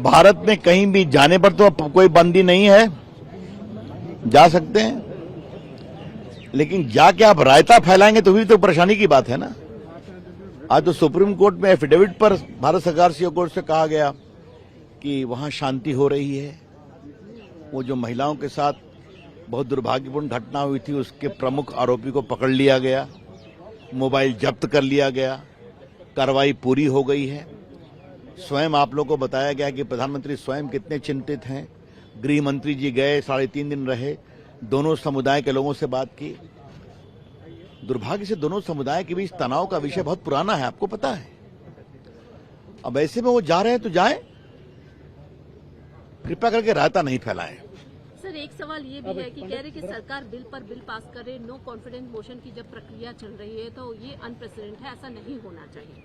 भारत में कहीं भी जाने पर तो अब कोई बंदी नहीं है, जा सकते हैं, लेकिन जाके आप रायता फैलाएंगे तो भी तो परेशानी की बात है ना। आज तो सुप्रीम कोर्ट में एफिडेविट पर भारत सरकार से कहा गया कि वहां शांति हो रही है। वो जो महिलाओं के साथ बहुत दुर्भाग्यपूर्ण घटना हुई थी, उसके प्रमुख आरोपी को पकड़ लिया गया, मोबाइल जब्त कर लिया गया, कार्रवाई पूरी हो गई है। स्वयं आप लोगों को बताया गया कि प्रधानमंत्री स्वयं कितने चिंतित हैं। गृह मंत्री जी गए, 3.5 दिन रहे, दोनों समुदाय के लोगों से बात की। दुर्भाग्य से दोनों समुदाय के बीच तनाव का विषय बहुत पुराना है, आपको पता है। अब ऐसे में वो जा रहे हैं तो जाएं, कृपया करके रायता नहीं फैलाएं। सर, एक सवाल ये भी है कि कह रहे कि सरकार बिल पर बिल पास करे, नो कॉन्फिडेंस मोशन की जब प्रक्रिया चल रही है तो ये अनप्रेसिडेंट है, ऐसा नहीं होना चाहिए।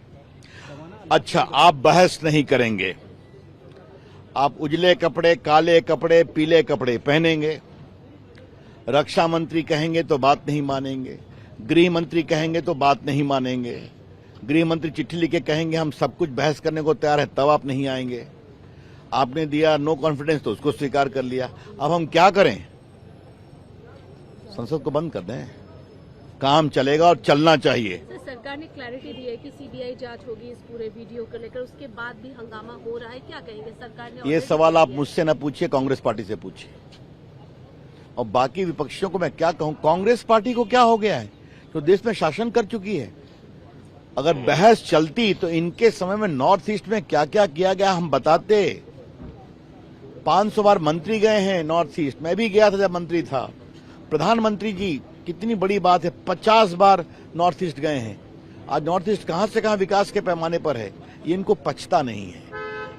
अच्छा, आप बहस नहीं करेंगे, आप उजले कपड़े, काले कपड़े, पीले कपड़े पहनेंगे। रक्षा मंत्री कहेंगे तो बात नहीं मानेंगे, गृह मंत्री कहेंगे तो बात नहीं मानेंगे, गृह मंत्री चिट्ठी लिख के कहेंगे हम सब कुछ बहस करने को तैयार है, तब आप नहीं आएंगे। आपने दिया नो कॉन्फिडेंस तो उसको स्वीकार कर लिया। अब हम क्या करें? संसद को बंद कर दें, काम चलेगा और चलना चाहिए। सरकार ने क्लैरिटी दी है कि सीबीआई जांच होगी इस पूरे वीडियो को लेकर, उसके बाद भी हंगामा हो रहा है, क्या कहेंगे? सरकार ने ये सवाल आप मुझसे न पूछिए, कांग्रेस पार्टी से पूछिए। और बाकी विपक्षियों को मैं क्या कहूं, कांग्रेस पार्टी को क्या हो गया है जो देश में शासन कर चुकी है। अगर बहस चलती तो इनके समय में नॉर्थ ईस्ट में क्या क्या किया गया हम बताते। 500 बार मंत्री गए हैं नॉर्थ ईस्ट, मैं भी गया था जब मंत्री था। प्रधानमंत्री जी, कितनी बड़ी बात है, 50 बार नॉर्थ ईस्ट गए हैं। आज नॉर्थ ईस्ट कहां से कहां विकास के पैमाने पर है, ये इनको पचता नहीं है।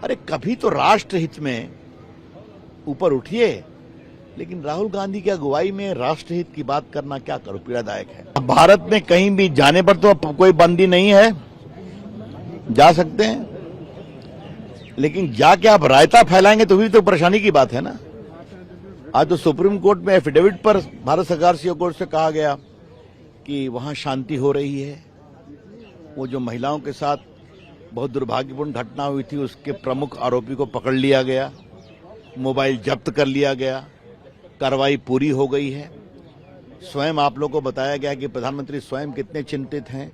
अरे कभी तो राष्ट्र हित में ऊपर उठिए, लेकिन राहुल गांधी की अगुवाई में राष्ट्रहित की बात करना क्या करो, पीड़ादायक है। भारत में कहीं भी जाने पर तो अब कोई बंदी नहीं है, जा सकते हैं, लेकिन जाके आप रायता फैलाएंगे तो भी तो परेशानी की बात है ना। आज तो सुप्रीम कोर्ट में एफिडेविट पर भारत सरकार से कहा गया कि वहां शांति हो रही है। वो जो महिलाओं के साथ बहुत दुर्भाग्यपूर्ण घटना हुई थी, उसके प्रमुख आरोपी को पकड़ लिया गया, मोबाइल जब्त कर लिया गया, कार्रवाई पूरी हो गई है। स्वयं आप लोगों को बताया गया कि प्रधानमंत्री स्वयं कितने चिंतित हैं।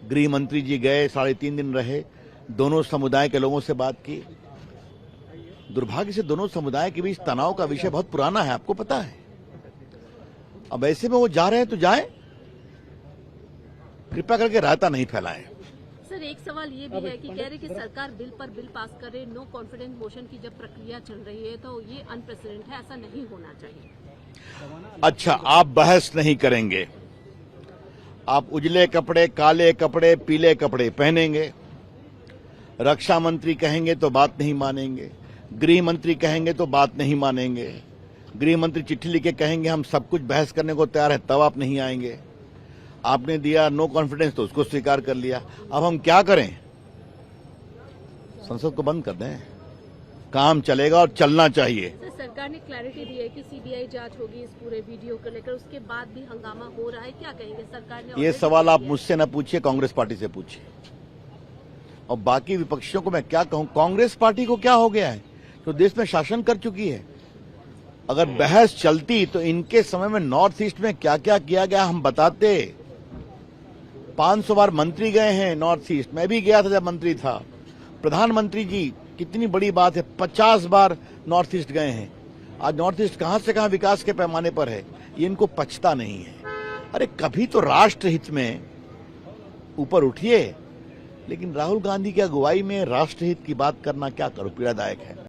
गृह मंत्री जी गए, 3.5 दिन रहे, दोनों समुदाय के लोगों से बात की। दुर्भाग्य से दोनों समुदाय के बीच तनाव का विषय बहुत पुराना है, आपको पता है। अब ऐसे में वो जा रहे हैं तो जाएं, कृपया करके रायता नहीं फैलाएं। सर, एक सवाल ये भी है कि कह रहे कि सरकार बिल पर बिल पास करे, नो कॉन्फिडेंस मोशन की जब प्रक्रिया चल रही है तो ये अनप्रेसिडेंट है, ऐसा नहीं होना चाहिए। अच्छा, आप बहस नहीं करेंगे, आप उजले कपड़े, काले कपड़े, पीले कपड़े पहनेंगे। रक्षा मंत्री कहेंगे तो बात नहीं मानेंगे, गृह मंत्री कहेंगे तो बात नहीं मानेंगे, गृह मंत्री चिट्ठी लिख के कहेंगे हम सब कुछ बहस करने को तैयार है, तब आप नहीं आएंगे। आपने दिया नो कॉन्फिडेंस तो उसको स्वीकार कर लिया। अब हम क्या करें? संसद को बंद कर दें, काम चलेगा और चलना चाहिए। सरकार ने क्लैरिटी दी है कि सीबीआई जांच होगी इस पूरे वीडियो को लेकर, उसके बाद भी हंगामा हो रहा है, क्या कहेंगे? सरकार ने ये सवाल आप मुझसे न पूछिए, कांग्रेस पार्टी से पूछिए। और बाकी विपक्षियों को मैं क्या कहूं, कांग्रेस पार्टी को क्या हो गया है जो देश में शासन कर चुकी है। अगर बहस चलती तो इनके समय में नॉर्थ ईस्ट में क्या क्या किया गया हम बताते। 500 बार मंत्री गए हैं नॉर्थ ईस्ट, मैं भी गया था जब मंत्री था। प्रधानमंत्री जी, कितनी बड़ी बात है, 50 बार नॉर्थ ईस्ट गए हैं। आज नॉर्थ ईस्ट कहां से कहां विकास के पैमाने पर है, ये इनको पचता नहीं है। अरे कभी तो राष्ट्र हित में ऊपर उठिए, लेकिन राहुल गांधी की अगुवाई में राष्ट्रहित की बात करना क्या करो, पीड़ादायक है।